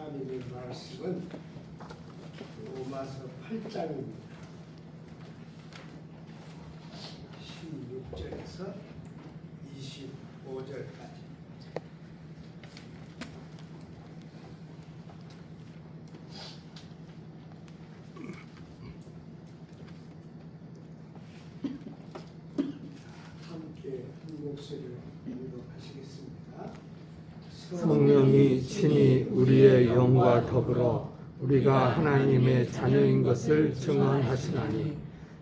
하나님의 말씀은 로마서 8장입니다. 16절에서 25절까지. 함께 한 목소리로 읽어가시겠습니다. 성령이 친히 우리의 영과 더불어 우리가 하나님의 자녀인 것을 증언하시나니,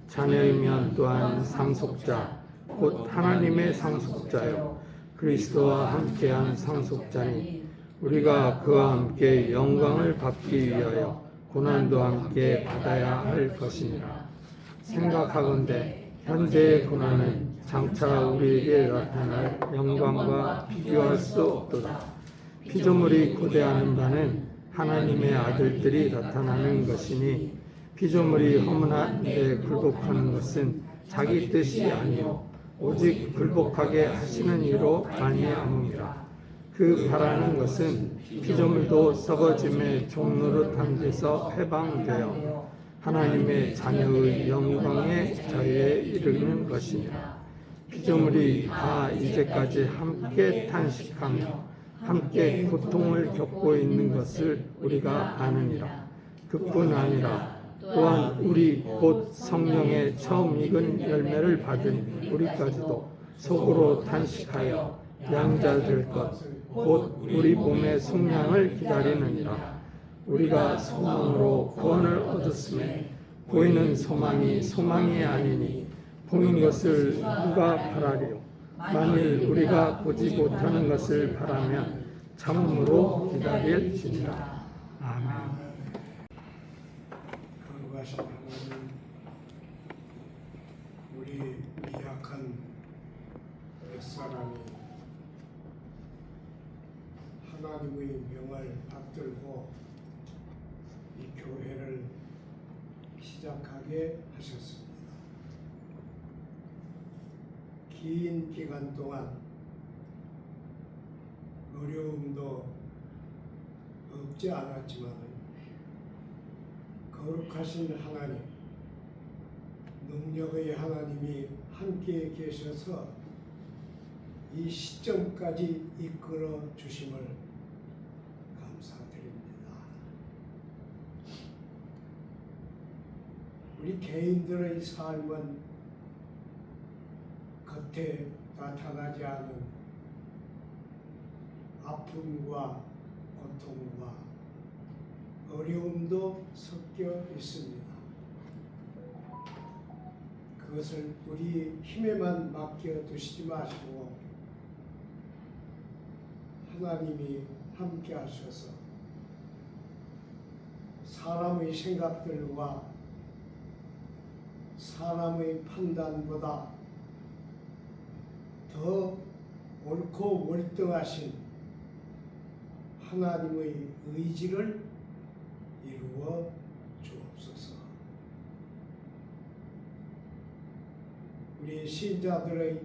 자녀이면 또한 상속자 곧 하나님의 상속자요 그리스도와 함께한 상속자니, 우리가 그와 함께 영광을 받기 위하여 고난도 함께 받아야 할 것이니라. 생각하건대 현재의 고난은 장차 우리에게 나타날 영광과 비교할 수 없도다. 피조물이 고대하는 바는 하나님의 아들들이 나타나는 것이니, 피조물이 허문한데 굴복하는 것은 자기 뜻이 아니요 오직 굴복하게 하시는 이로 말미암음이라. 그 바라는 것은 피조물도 썩어짐의 종노릇한 데서 해방되어 하나님의 자녀의 영광의 자유에 이르는 것이니라. 피조물이 다 이제까지 함께 탄식하며 함께 고통을 겪고 있는 것을 우리가 아느니라. 그뿐 아니라 또한 우리 곧 성령의 처음 익은 열매를 받은 우리까지도 속으로 탄식하여 양자 될 것 곧 우리 몸의 속량을 기다리느니라. 우리가 소망으로 구원을 얻었음에 보이는 소망이 소망이 아니니 보이는 것을 누가 바라리요. 만일 우리가 보지 못하는 것을 바라면 참음으로 기다릴지니라. 아멘. 거룩하신 하나님, 우리 미약한 몇 사람이 하나님의 명을 받들고 이 교회를 시작하게 하셨습니다. 긴 기간 동안 어려움도 없지 않았지만 거룩하신 하나님, 능력의 하나님이 함께 계셔서 이 시점까지 이끌어 주심을 감사드립니다. 우리 개인들의 삶은 겉에 나타나지 않은 아픔과 고통과 어려움도 섞여 있습니다. 그것을 우리 힘에만 맡겨 두시지 마시고 하나님이 함께 하셔서 사람의 생각들과 사람의 판단보다 더 옳고 월등하신 하나님의 의지를 이루어 주옵소서. 우리 신자들의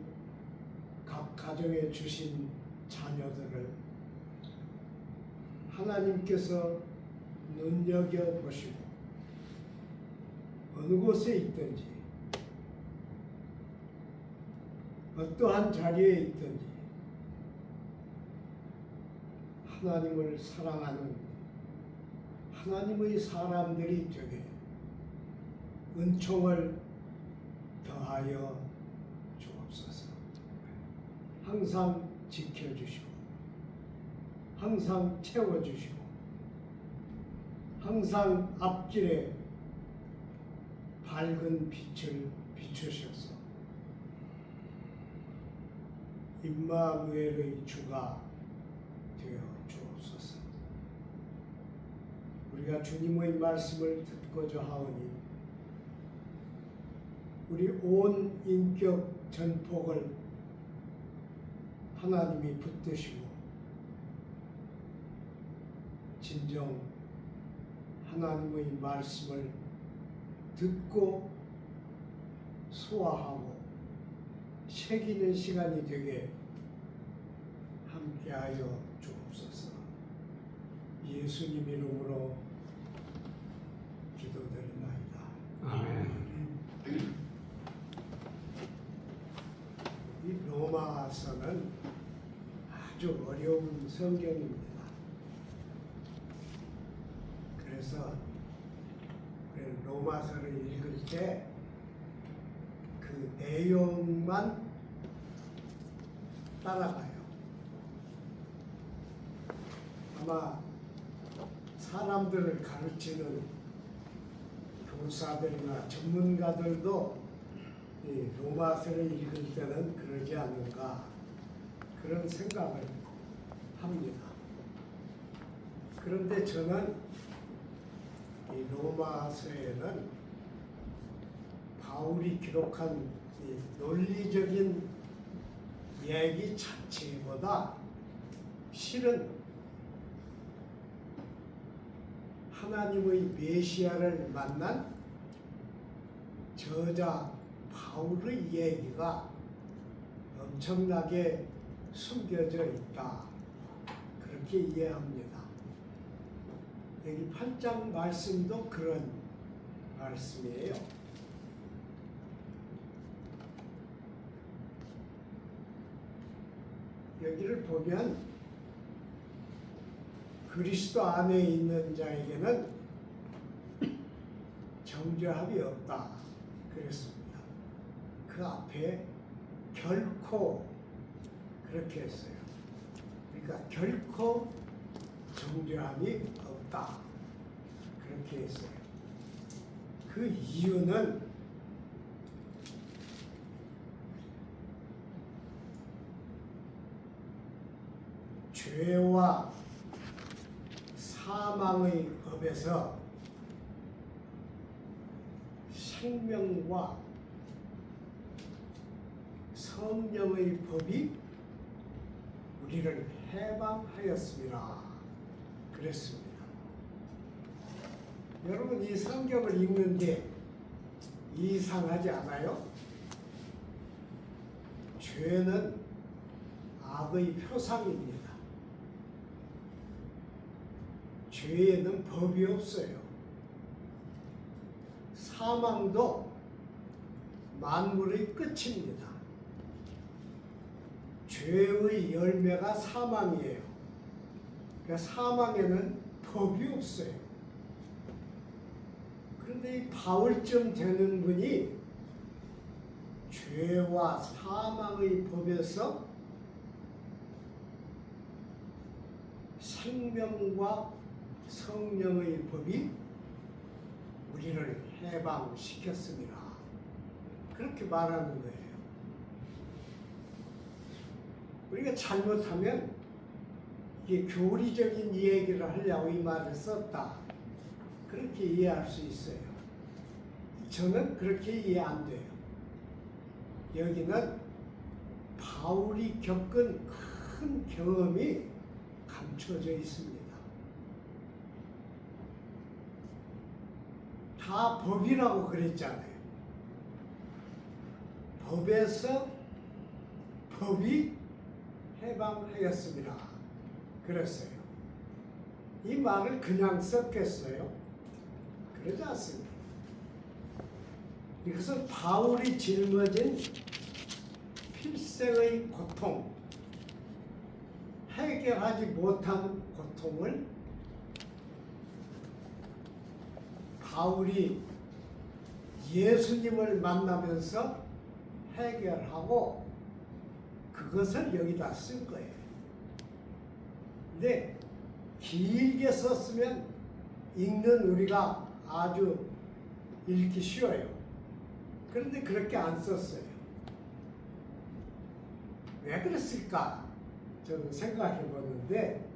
각 가정에 주신 자녀들을 하나님께서 눈여겨보시고 어느 곳에 있든지 어떠한 자리에 있든지 하나님을 사랑하는 하나님의 사람들이 되게 은총을 더하여 주옵소서. 항상 지켜주시고 항상 채워주시고 항상 앞길에 밝은 빛을 비추셔서 임마누엘의 주가 되어 주옵소서. 우리가 주님의 말씀을 듣고자 하오니 우리 온 인격 전폭을 하나님이 붙드시고 진정 하나님의 말씀을 듣고 소화하고 새기는 시간이 되게 함께하여 주옵소서. 예수님 이름으로 기도드리나이다. 아멘. 이 로마서는 아주 어려운 성경입니다. 그래서 우리 로마서를 읽을 때 그 내용만 따라가요. 아마 사람들을 가르치는 교사들이나 전문가들도 이 로마서를 읽을 때는 그러지 않는가 그런 생각을 합니다. 그런데 저는 이 로마서에는 바울이 기록한 이 논리적인 얘기 자체보다 실은 하나님의 메시아를 만난 저자 바울의 얘기가 엄청나게 숨겨져 있다. 그렇게 이해합니다. 여기 8장 말씀도 그런 말씀이에요. 여기를 보면 그리스도 안에 있는 자에게는 정죄함이 없다 그랬습니다. 그 앞에 결코 그렇게 했어요. 그러니까 결코 정죄함이 없다 그렇게 했어요. 그 이유는 죄와 사망의 법에서 생명과 성령의 법이 우리를 해방하였습니다. 그랬습니다. 여러분 이 성경을 읽는데 이상하지 않아요? 죄는 악의 표상입니다. 죄에는 법이 없어요. 사망도 만물의 끝입니다. 죄의 열매가 사망이에요. 그러니까 사망에는 법이 없어요. 그런데 이 바울쯤 되는 분이 죄와 사망의 법에서 생명과 성령의 법이 우리를 해방시켰습니다. 그렇게 말하는 거예요. 우리가 잘못하면 이게 교리적인 얘기를 하려고 이 말을 썼다. 그렇게 이해할 수 있어요. 저는 그렇게 이해 안 돼요. 여기는 바울이 겪은 큰 경험이 감춰져 있습니다. 다 법이라고 그랬잖아요. 법에서 법이 해방하였습니다. 그랬어요. 이 말을 그냥 썼겠어요? 그러지 않습니다. 이것은 바울이 짊어진 필생의 고통, 해결하지 못한 고통을 바울이 예수님을 만나면서 해결하고 그것을 여기다 쓴 거예요. 근데 길게 썼으면 읽는 우리가 아주 읽기 쉬워요. 그런데 그렇게 안 썼어요. 왜 그랬을까? 저는 생각해 보는데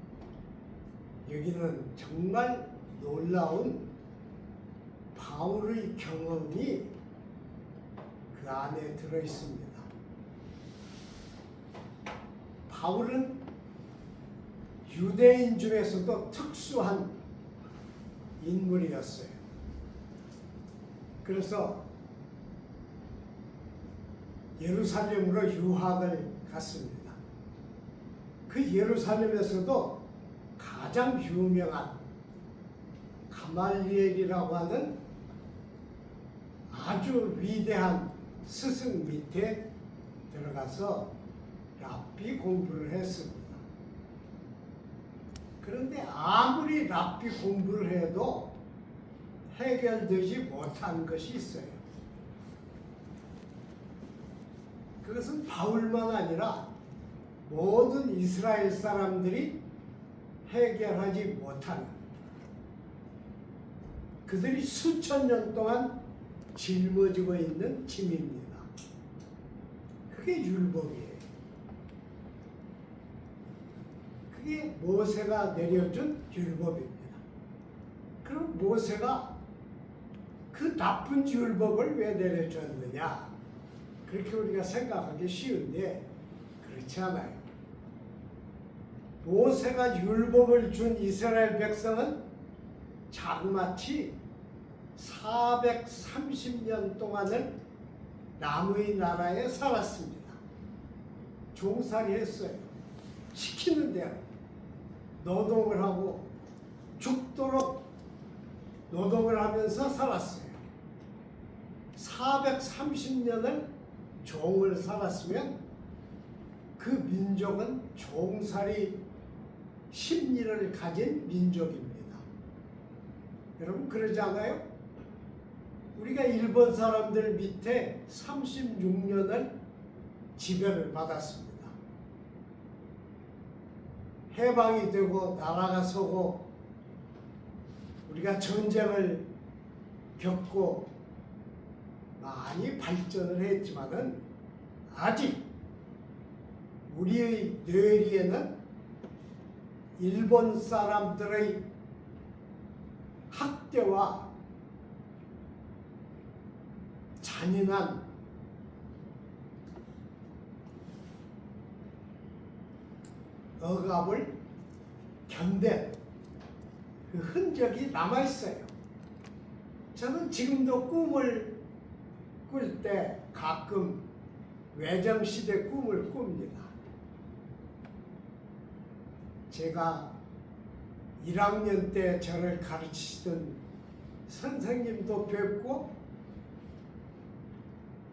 여기는 정말 놀라운 바울의 경험이 그 안에 들어 있습니다. 바울은 유대인 중에서도 특수한 인물이었어요. 그래서 예루살렘으로 유학을 갔습니다. 그 예루살렘에서도 가장 유명한 가말리엘이라고 하는 아주 위대한 스승 밑에 들어가서 랍비 공부를 했습니다. 그런데 아무리 랍비 공부를 해도 해결되지 못한 것이 있어요. 그것은 바울만 아니라 모든 이스라엘 사람들이 해결하지 못하는, 그들이 수천 년 동안 짊어지고 있는 짐입니다. 그게 율법이에요. 그게 모세가 내려준 율법입니다. 그럼 모세가 그 나쁜 율법을 왜 내려줬느냐? 그렇게 우리가 생각하기 쉬운데 그렇지 않아요. 모세가 율법을 준 이스라엘 백성은 자그마치 430년 동안을 남의 나라에 살았습니다. 종살이 했어요. 시키는 대로 노동을 하고 죽도록 노동을 하면서 살았어요. 430년을 종을 살았으면 그 민족은 종살이 심리를 가진 민족입니다. 여러분 그러지 않아요? 우리가 일본 사람들 밑에 36년을 지배를 받았습니다. 해방이 되고 나라가 서고 우리가 전쟁을 겪고 많이 발전을 했지만은 아직 우리의 뇌리에는 일본 사람들의 학대와 잔인한 억압을 견딘 그 흔적이 남아있어요. 저는 지금도 꿈을 꿀 때 가끔 외정시대 꿈을 꿉니다. 제가 1학년 때 저를 가르치시던 선생님도 뵙고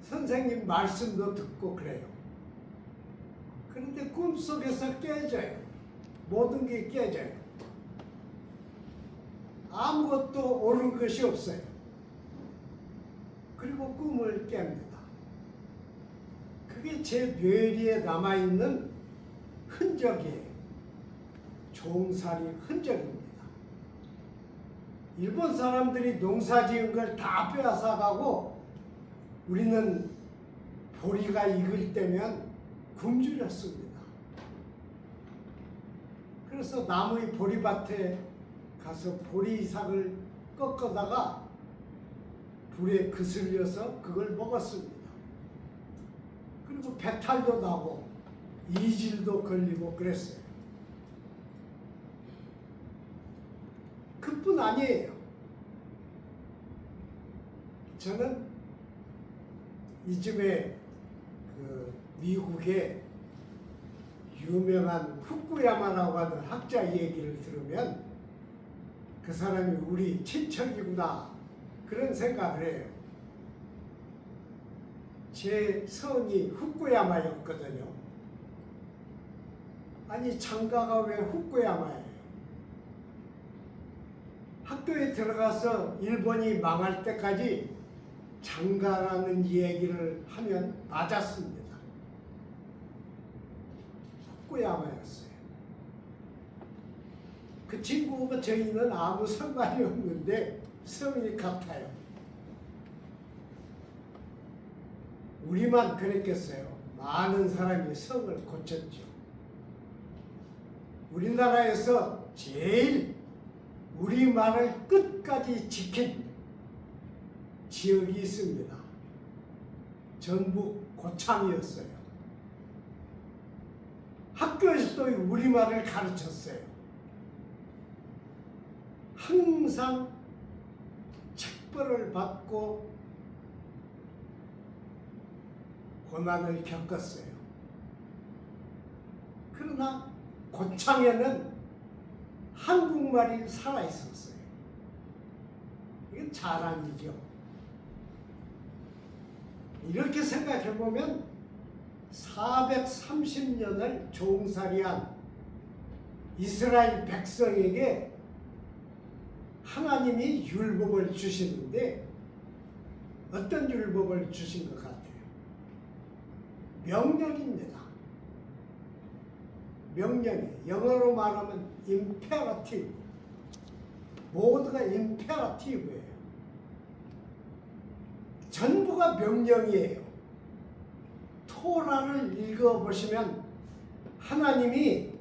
선생님 말씀도 듣고 그래요. 그런데 꿈속에서 깨져요. 모든 게 깨져요. 아무것도 옳은 것이 없어요. 그리고 꿈을 깹니다. 그게 제 뇌리에 남아있는 흔적이에요. 종살이 흔적입니다. 일본 사람들이 농사 지은 걸 다 빼앗아가고 우리는 보리가 익을 때면 굶주렸습니다. 그래서 나무의 보리밭에 가서 보리삭을 꺾어다가 불에 그슬려서 그걸 먹었습니다. 그리고 배탈도 나고 이질도 걸리고 그랬어요. 그뿐 아니에요. 저는 이쯤에 그 미국의 유명한 후쿠야마라고 하는 학자 얘기를 들으면 그 사람이 우리 친척이구나 그런 생각을 해요. 제 성이 후쿠야마였거든요. 아니 장가가 왜 후쿠야마예요? 학교에 들어가서 일본이 망할 때까지 장가라는 얘기를 하면 맞았습니다. 후쿠야마였어요. 그 친구가 저희는 아무 상관이 없는데 성이 같아요. 우리만 그랬겠어요. 많은 사람이 성을 고쳤죠. 우리나라에서 제일 우리말을 끝까지 지킨 지역이 있습니다. 전북 고창이었어요. 학교에서도 우리말을 가르쳤어요. 항상 책벌을 받고 고난을 겪었어요. 그러나 고창에는 한국말이 살아있었어요. 이건 자랑이죠. 이렇게 생각해보면 430년을 종살이한 이스라엘 백성에게 하나님이 율법을 주시는데 어떤 율법을 주신 것 같아요? 명령입니다. 명령이 영어로 말하면 imperative. 모두가 imperative예요. 전부가 명령이에요. 토라를 읽어보시면 하나님이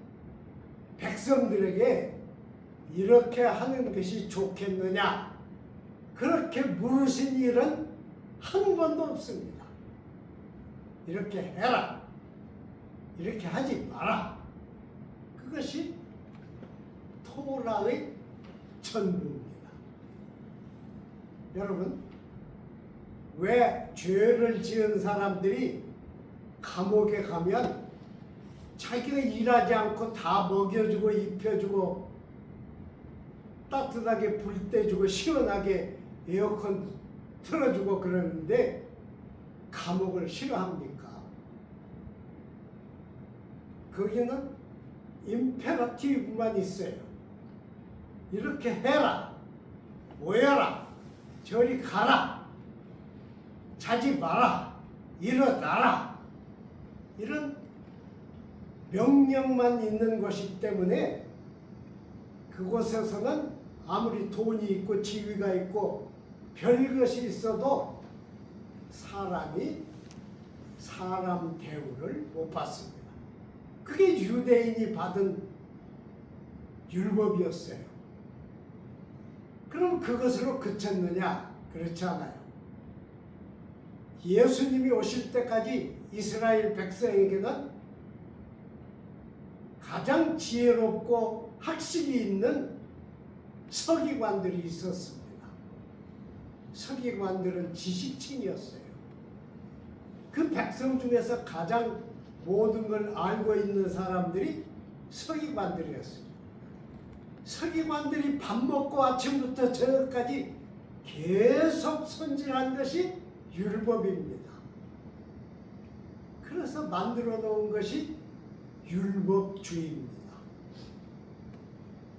백성들에게 이렇게 하는 것이 좋겠느냐 그렇게 물으신 일은 한 번도 없습니다. 이렇게 해라, 이렇게 하지 마라. 그것이 토라의 전부입니다. 여러분, 왜 죄를 지은 사람들이 감옥에 가면 자기가 일하지 않고 다 먹여주고 입혀주고 따뜻하게 불 떼주고 시원하게 에어컨 틀어주고 그러는데 감옥을 싫어합니까? 거기는 임페러티브만 있어요. 이렇게 해라, 모여라, 저리 가라, 자지 마라, 일어나라, 이런 명령만 있는 것이기 때문에 그곳에서는 아무리 돈이 있고 지위가 있고 별것이 있어도 사람이 사람 대우를 못 받습니다. 그게 유대인이 받은 율법이었어요. 그럼 그것으로 그쳤느냐? 그렇지 않아요. 예수님이 오실 때까지 이스라엘 백성에게는 가장 지혜롭고 학식이 있는 서기관들이 있었습니다. 서기관들은 지식층이었어요. 그 백성 중에서 가장 모든 걸 알고 있는 사람들이 서기관들이었어요. 서기관들이 밥 먹고 아침부터 저녁까지 계속 손질한 것이 율법입니다. 그래서 만들어 놓은 것이 율법주의입니다.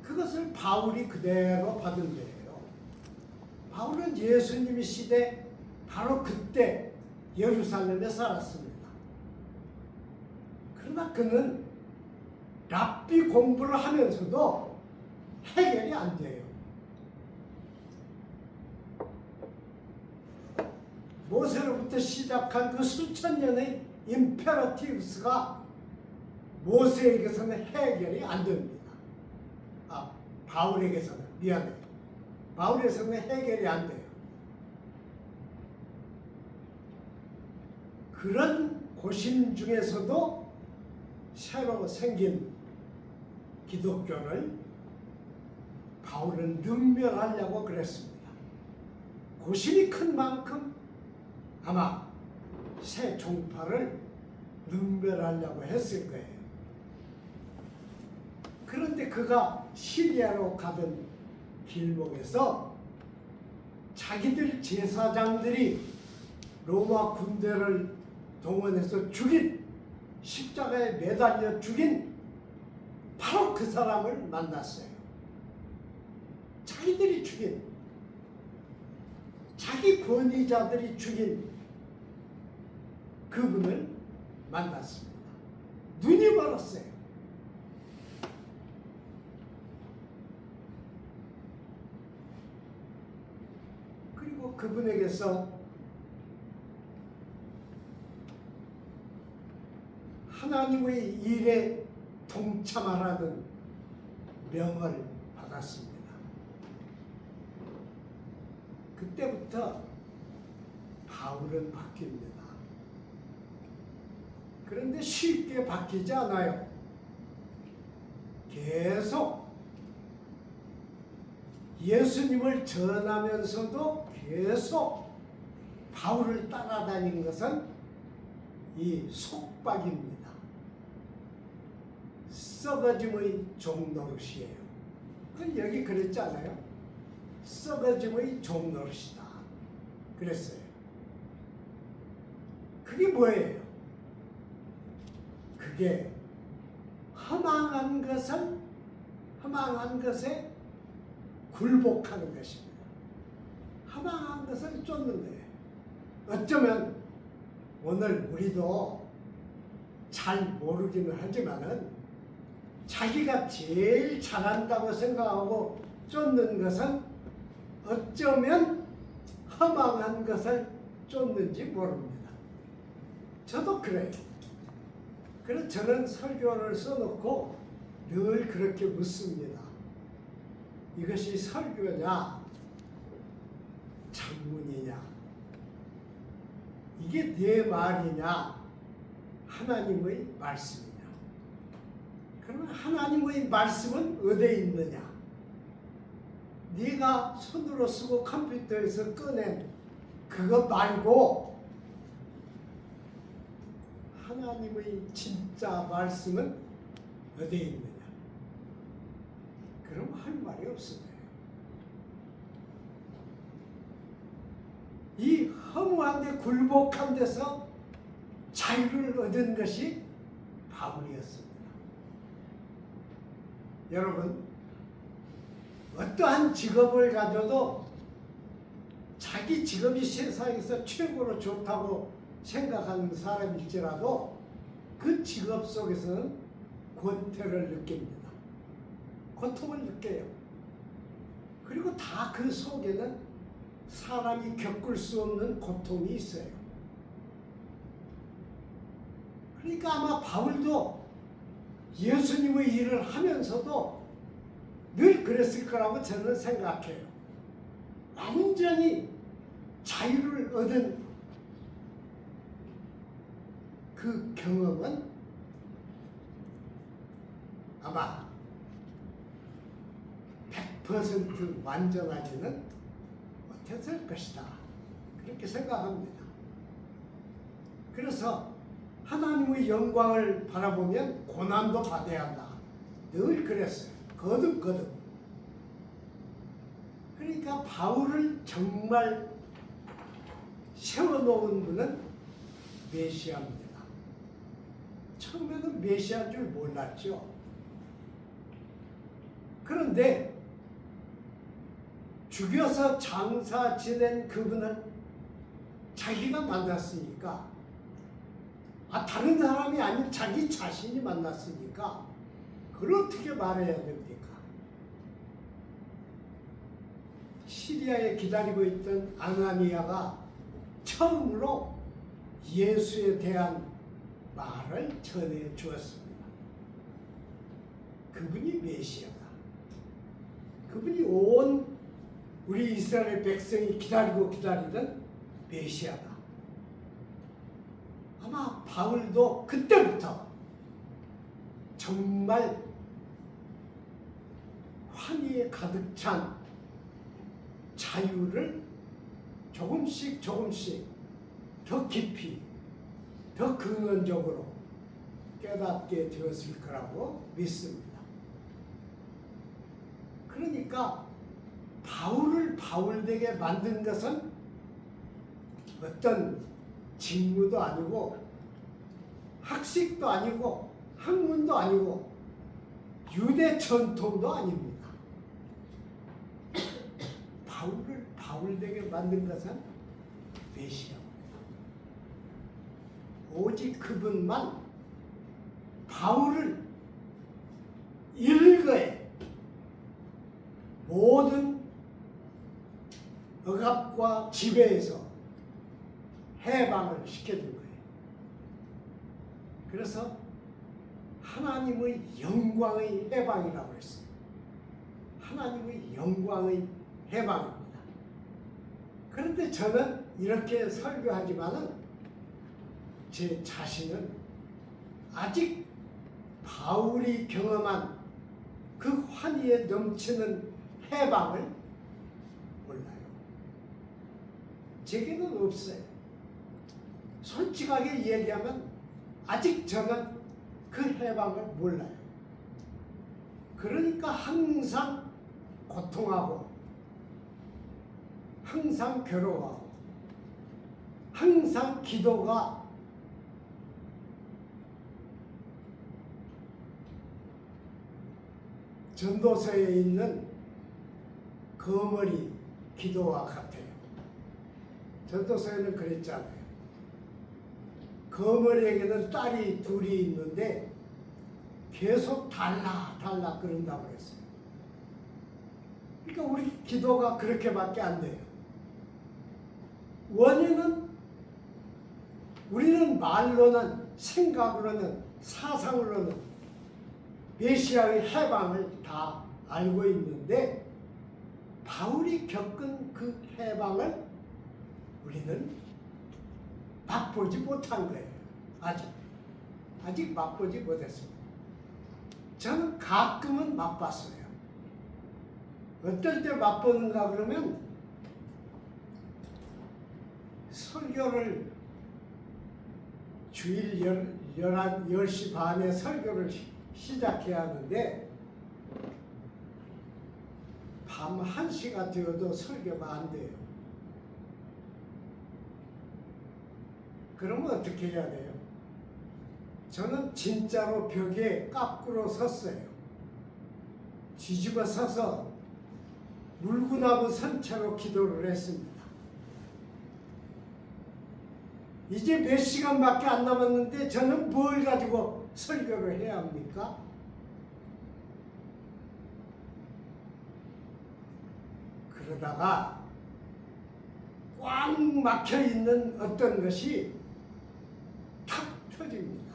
그것을 바울이 그대로 받은 거예요. 바울은 예수님의 시대 바로 그때 예루살렘에 살았습니다. 그러나 그는 랍비 공부를 하면서도 해결이 안 돼요. 모세로부터 시작한 그 수천 년의 임페러티브스가 모세에게서는 해결이 안 됩니다. 바울에게서는, 미안해요. 바울에게서는 해결이 안 돼요. 그런 고심 중에서도 새로 생긴 기독교를 바울은 능멸하려고 그랬습니다. 고심이 큰 만큼 아마 새 종파를 능멸하려고 했을 거예요. 그런데 그가 시리아로 가던 길목에서 자기들 제사장들이 로마 군대를 동원해서 죽인, 십자가에 매달려 죽인 바로 그 사람을 만났어요. 자기들이 죽인, 자기 권위자들이 죽인 그분을 만났습니다. 눈이 멀었어요. 그리고 그분에게서 하나님의 일에 동참하라는 명을 받았습니다. 그때부터 바울은 바뀝니다. 그런데 쉽게 바뀌지 않아요. 계속 예수님을 전하면서도 계속 바울을 따라다닌 것은 이 속박입니다. 썩어짐의 종노릇이에요. 여기 그랬잖아요. 썩어짐의 종노릇이다. 그랬어요. 그게 뭐예요? 그게 허망한 것에 굴복하는 것입니다. 허망한 것을 쫓는 거예요. 어쩌면 오늘 우리도 잘 모르기는 하지만은 자기가 제일 잘한다고 생각하고 쫓는 것은 어쩌면 허망한 것을 쫓는지 모릅니다. 저도 그래요. 그래서 저는 설교를 써놓고 늘 그렇게 묻습니다. 이것이 설교냐, 장문이냐, 이게 내 말이냐, 하나님의 말씀이냐. 그러면 하나님의 말씀은 어디에 있느냐? 네가 손으로 쓰고 컴퓨터에서 꺼낸 그것 말고 하나님의 진짜 말씀은 어디에 있느냐? 그럼 할 말이 없습니다. 이 허무한 데 굴복한 데서 자유를 얻은 것이 바울이었습니다. 여러분, 어떠한 직업을 가져도 자기 직업이 세상에서 최고로 좋다고 생각하는 사람일지라도 그 직업 속에서는 권태를 느낍니다. 고통을 느껴요. 그리고 다 그 속에는 사람이 겪을 수 없는 고통이 있어요. 그러니까 아마 바울도 예수님의 일을 하면서도 늘 그랬을 거라고 저는 생각해요. 완전히 자유를 얻은 그 경험은 아마 100% 완전하지는 못했을 것이다. 그렇게 생각합니다. 그래서 하나님의 영광을 바라보면 고난도 받아야 한다. 늘 그랬어요. 거듭거듭. 그러니까 바울을 정말 세워놓은 분은 메시아입니다. 처음에는 메시아인 줄 몰랐죠. 그런데 죽여서 장사 지낸 그분을 자기가 만났으니까, 다른 사람이 아닌 자기 자신이 만났으니까 그걸 어떻게 말해야 됩니까? 시리아에 기다리고 있던 아나니아가 처음으로 예수에 대한 말을 전해 주었습니다. 그분이 메시아다. 그분이 온 우리 이스라엘 백성이 기다리던 메시아다. 아마 바울도 그때부터 정말 환희에 가득 찬 자유를 조금씩 더 깊이, 더 근원적으로 깨닫게 되었을 거라고 믿습니다. 그러니까 바울을 바울되게 만든 것은 어떤 직무도 아니고 학식도 아니고 학문도 아니고 유대 전통도 아닙니다. 바울을 바울되게 만든 것은 메시아입니다. 오직 그분만 바울을 일거에 모든 억압과 지배에서 해방을 시켜준 거예요. 그래서 하나님의 영광의 해방이라고 했어요. 하나님의 영광의 해방입니다. 그런데 저는 이렇게 설교하지만은 제 자신은 아직 바울이 경험한 그 환희에 넘치는 해방을 몰라요. 제게는 없어요. 솔직하게 얘기하면 아직 저는 그 해방을 몰라요. 그러니까 항상 고통하고 항상 괴로워하고 항상 기도가 전도서에 있는 거머리 기도와 같아요. 전도서에는 그랬잖아요. 거머리에게는 딸이 둘이 있는데 계속 달라 그런다고 그랬어요. 그러니까 우리 기도가 그렇게밖에 안 돼요. 원인은 우리는 말로는, 생각으로는, 사상으로는 메시아의 해방을 다 알고 있는데 바울이 겪은 그 해방을 우리는 맛보지 못한 거예요. 아직 맛보지 못했습니다. 저는 가끔은 맛봤어요. 어떨 때 맛보는가 그러면 설교를 주일 10시 반에 설교를 시작해야 하는데 밤 1시가 되어도 설교가 안 돼요. 그러면 어떻게 해야 돼요? 저는 진짜로 벽에 깎으로 섰어요. 뒤집어 서서 물구나무 선 채로 기도를 했습니다. 이제 몇 시간밖에 안 남았는데 저는 뭘 가지고 설교를 해야 합니까? 그러다가 꽉 막혀 있는 어떤 것이 탁 터집니다.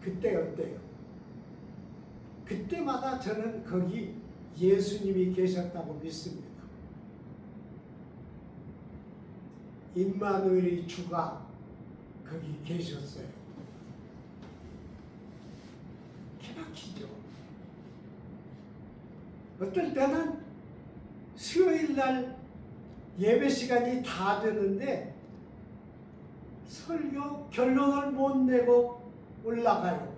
그때 어때요? 그때마다 저는 거기 예수님이 계셨다고 믿습니다. 임마누엘의 주가 거기 계셨어요. 기막히죠. 어떨 때는 수요일날 예배 시간이 다 되는데 설교 결론을 못 내고 올라가요.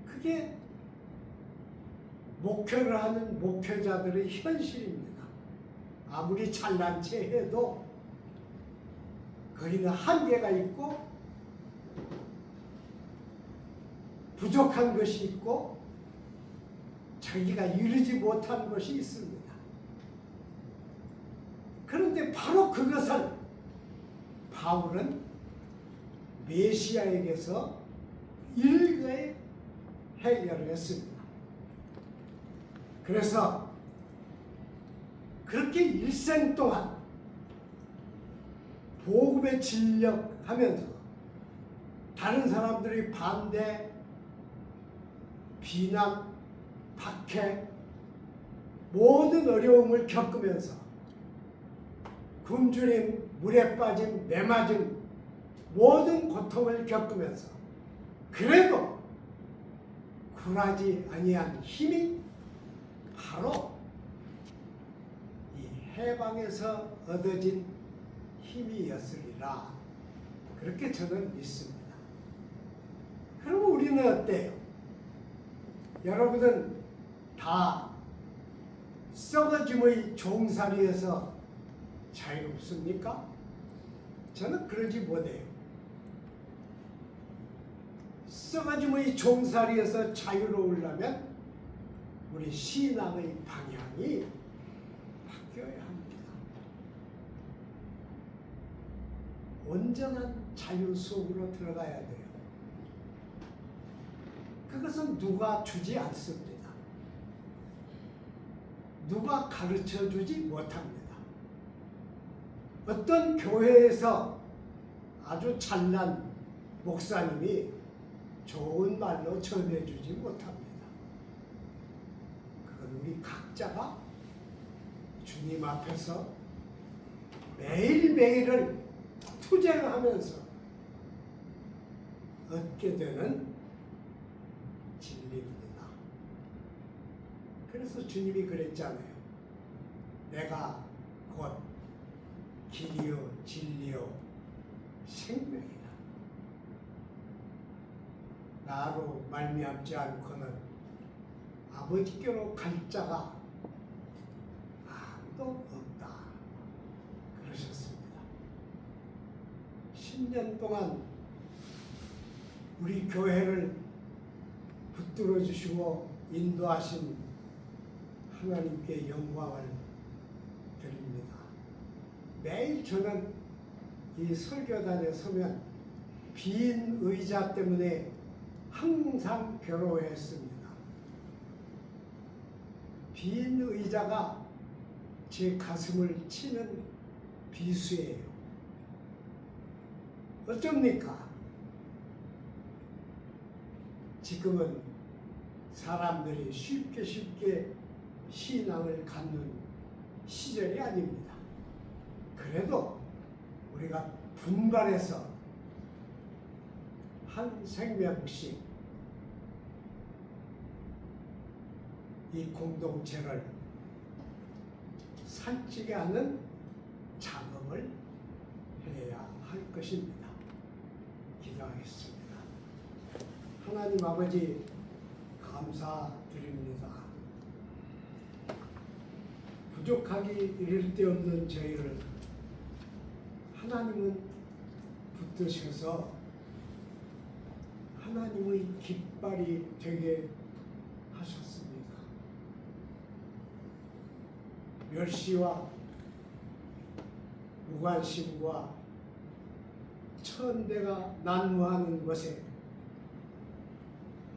그게 목회를 하는 목회자들의 현실입니다. 아무리 잘난 체 해도 거기는 한계가 있고 부족한 것이 있고 자기가 이루지 못한 것이 있습니다. 그런데 바로 그것을 바울은 메시아에게서 일거에 해결을 했습니다. 그래서 그렇게 일생 동안 복음에 진력하면서 다른 사람들의 반대, 비난, 박해, 모든 어려움을 겪으면서 굶주림, 물에 빠짐, 매맞음, 모든 고통을 겪으면서 그래도 굴하지 아니한 힘이 바로 이 해방에서 얻어진 힘이었으리라. 그렇게 저는 믿습니다. 그럼 우리는 어때요? 여러분은 다 썩어짐의 종살이에서 자유롭습니까? 저는 그러지 못해요. 썩어짐의 종살이에서 자유로우려면 우리 신앙의 방향이 바뀌어야 합니다. 온전한 자유 속으로 들어가야 돼요. 그것은 누가 주지 않습니다. 누가 가르쳐 주지 못합니다. 어떤 교회에서 아주 잘난 목사님이 좋은 말로 전해주지 못합니다. 그건 우리 각자가 주님 앞에서 매일매일을 투쟁하면서 얻게 되는 진리입니다. 그래서 주님이 그랬잖아요. 내가 곧 길이요 진리요 생명이다. 나로 말미암지 않고는 아버지께로 갈 자가 아무도 없다 그러셨습니다. 10년 동안 우리 교회를 붙들어 주시고 인도하신 하나님께 영광을 드립니다. 매일 저는 이 설교단에 서면 빈 의자 때문에 항상 괴로워했습니다. 빈 의자가 제 가슴을 치는 비수예요. 어쩝니까? 지금은 사람들이 쉽게 신앙을 갖는 시절이 아닙니다. 그래도 우리가 분발해서 한 생명씩 이 공동체를 살찌게 하는 작업을 해야 할 것입니다. 기도하겠습니다. 하나님 아버지 감사드립니다. 부족하기 이를 데 없는 저희를 하나님은 붙드셔서 하나님의 깃발이 되게 하셨습니다. 멸시와 무관심과 천대가 난무하는 것에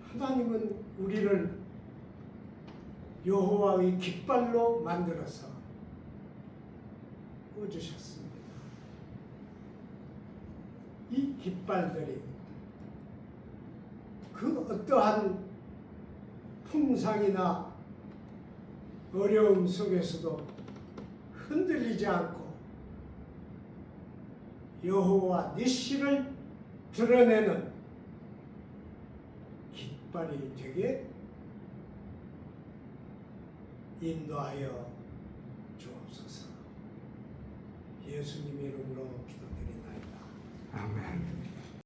하나님은 우리를 여호와의 깃발로 만들어서 꽂으셨습니다. 이 깃발들이 그 어떠한 풍상이나 어려움 속에서도 흔들리지 않고 여호와 니시를 드러내는 깃발이 되게 인도하여 주옵소서. 예수님의 이름으로 기도드리나이다. 아멘.